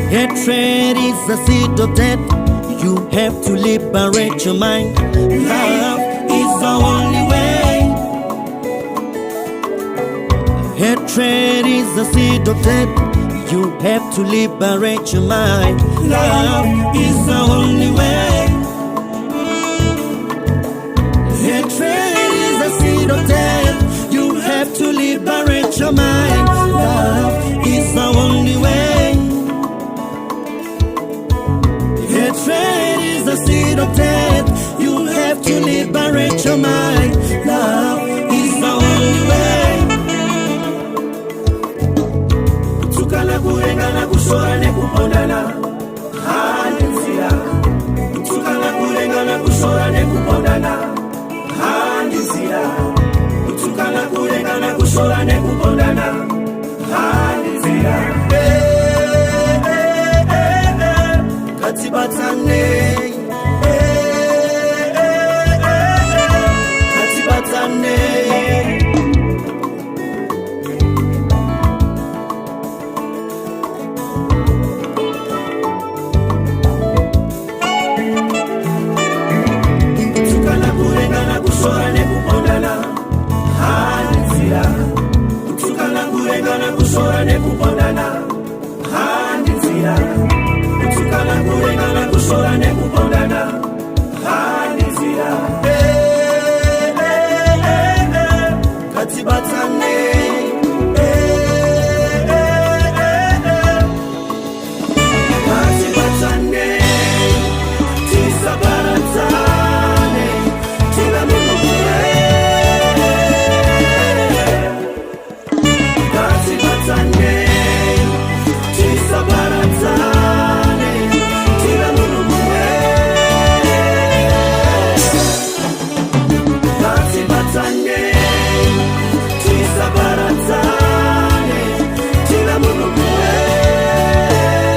Hatred is a seed of death. You have to liberate your mind. Love is the only way. Hatred is a seed of death. You have to liberate your mind. Love is the only way.